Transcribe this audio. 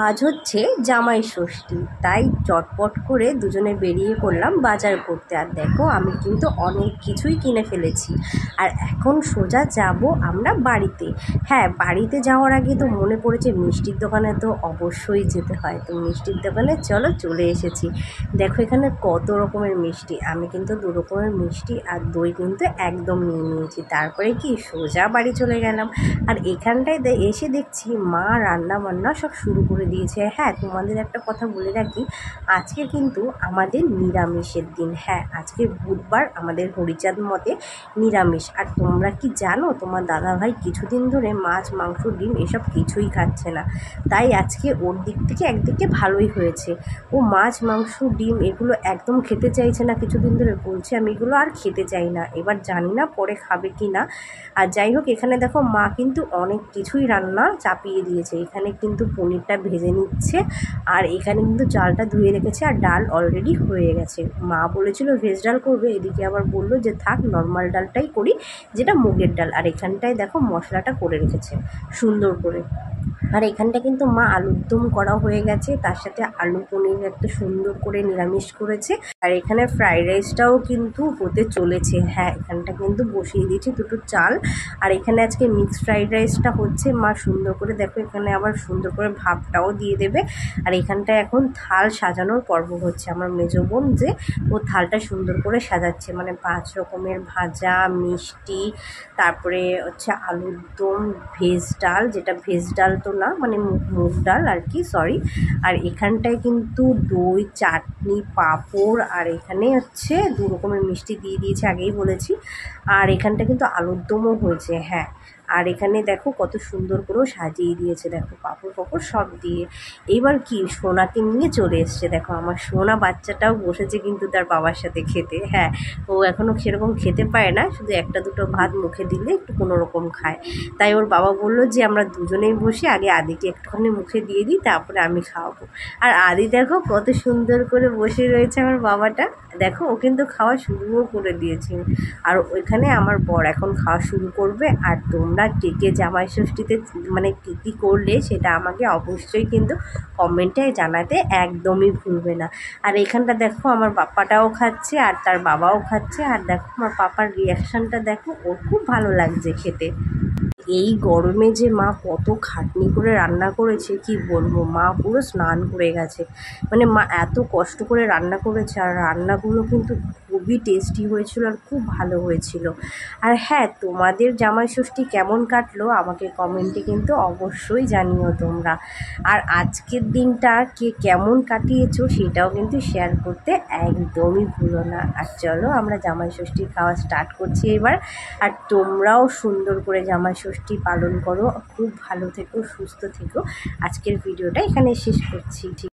আজ হচ্ছে জামাই ষষ্ঠী, তাই চটপট করে দুজনে বেরিয়ে পড়লাম বাজার করতে। আর দেখো আমি কিন্তু অনেক কিছুই কিনে ফেলেছি। আর এখন সোজা যাব আমরা বাড়িতে। হ্যাঁ, বাড়িতে যাওয়ার আগে তো মনে পড়েছে মিষ্টির দোকানে তো অবশ্যই যেতে হয়। তো মিষ্টির দোকানে চলে এসেছি। দেখো এখানে কত রকমের মিষ্টি। আমি কিন্তু 2 রকমের মিষ্টি আর দই কিন্তু একদম নিয়ে নিয়েছি। তারপরে কি সোজা বাড়ি চলে গেলাম। আর এখানটায় এসে দেখছি মা রান্না বান্না সব শুরু করে দিয়েছে। হ্যাঁ, তোমাদের একটা কথা বলে রাখি, আজকে কিন্তু আমাদের নিরামিষের দিন। হ্যাঁ, আজকে বুধবার, আমাদের হরিচাঁদ মতে নিরামিষ। আর তোমরা কি জানো, তোমার দাদাভাই কিছুদিন ধরে মাছ, মাংস, ডিম এসব কিছুই খাচ্ছে না। তাই আজকে ওর দিক থেকে একদিকে ভালোই হয়েছে। ও মাছ, মাংস, ডিম এগুলো একদম খেতে চাইছে না। কিছুদিন ধরে বলছে আমি এগুলো আর খেতে চাই না। এবার জানি না পরে খাবে কি না। আর যাই হোক, এখানে দেখো মা কিন্তু অনেক কিছুই রান্না চাপিয়ে দিয়েছে। এখানে কিন্তু পনিরটা ভেজে নিচ্ছে, আর এখানে কিন্তু চালটা ধুয়ে রেখেছে, আর ডাল অলরেডি হয়ে গেছে। মা বলেছিল ভেজ ডাল করবে, এদিকে আবার বললো যে থাক নর্মাল ডালটাই করি, যেটা মুগের ডাল। আর এখানটায় দেখো মশলাটা করে রেখেছে সুন্দর করে। আর এখানটা কিন্তু মা আলুর দম করা হয়ে গেছে, তার সাথে আলু পনির একটা সুন্দর করে নিরামিষ করেছে। আর এখানে ফ্রাইড রাইসটাও কিন্তু হতে চলেছে। হ্যাঁ, এখানটা কিন্তু বসিয়ে দিয়েছি 2টো চাল। আর এখানে আজকে মিক্সড ফ্রাইড রাইসটা হচ্ছে। মা সুন্দর করে দেখো এখানে আবার সুন্দর করে ভাপটাও দিয়ে দেবে। আর এখানটায় এখন থাল সাজানোর পর্ব হচ্ছে। আমার মেজো বোন যে ও থালটা সুন্দর করে সাজাচ্ছে, মানে 5 রকমের ভাজা, মিষ্টি, তারপরে হচ্ছে আলুর দম, ভেজ ডাল, যেটা ভেজ ডাল তো না, মানে মুগ ডাল আর কি, সরি। আর এখানটায় কিন্তু দই, চাটনি, পাঁপড়, আর এখানে হচ্ছে 2 রকমের মিষ্টি দিয়ে দিয়েছে, আগেই বলেছি। আর এখানটা কিন্তু আলুর দমও হয়েছে। হ্যাঁ, আর এখানে দেখো কত সুন্দর করেও সাজিয়ে দিয়েছে, দেখো পাঁপড় ফাপড় সব দিয়ে। এইবার কি সোনাকে নিয়ে চলে এসছে। দেখো আমার সোনা বাচ্চাটাও বসেছে কিন্তু তার বাবার সাথে খেতে। হ্যাঁ, ও এখনও সেরকম খেতে পারে না, শুধু 1-2টো ভাত মুখে দিলে একটু কোনো রকম খায়। তাই ওর বাবা বললো যে আমরা দুজনেই বসে আগে আদিকে একটুখানি মুখে দিয়ে দিই, তারপরে আমি খাওয়াবো। আর আদি দেখো কত সুন্দর করে বসে রয়েছে আমার বাবাটা। দেখো ও কিন্তু খাওয়া শুরুও করে দিয়েছে। আর ওইখানে আমার বর এখন খাওয়া শুরু করবে। আর তোমরা কে কে জামাই ষষ্ঠীতে মানে কী কী করলে সেটা আমাকে অবশ্যই কিন্তু কমেন্টে জানাতে একদমই ভুলবে না। আর এখানটা দেখো আমার পাপাটাও খাচ্ছে আর তার বাবাও খাচ্ছে। আর দেখো আমার পাপার রিয়াকশানটা দেখো, ওর খুব ভালো লাগছে খেতে। এই গরমে যে মা কত খাটনি করে রান্না করেছে কি বলবো, মা পুরো স্নান করে গেছে। মানে মা এত কষ্ট করে রান্না করেছে, আর রান্নাগুলো কিন্তু খুবই টেস্টি হয়েছিল আর খুব ভালো হয়েছিল। আর হ্যাঁ, তোমাদের জামাই ষষ্ঠী কেমন কাটলো আমাকে কমেন্টে কিন্তু অবশ্যই জানিও তোমরা। আর আজকের দিনটা কে কেমন কাটিয়েছো সেটাও কিন্তু শেয়ার করতে একদমই ভুলো না। আর চলো আমরা জামাই ষষ্ঠী খাওয়া স্টার্ট করছি এবার। আর তোমরাও সুন্দর করে জামাই ষষ্ঠী পালন করো, খুব ভালো থেকো, সুস্থ থেকো। আজকের ভিডিওটা এখানে শেষ করছি।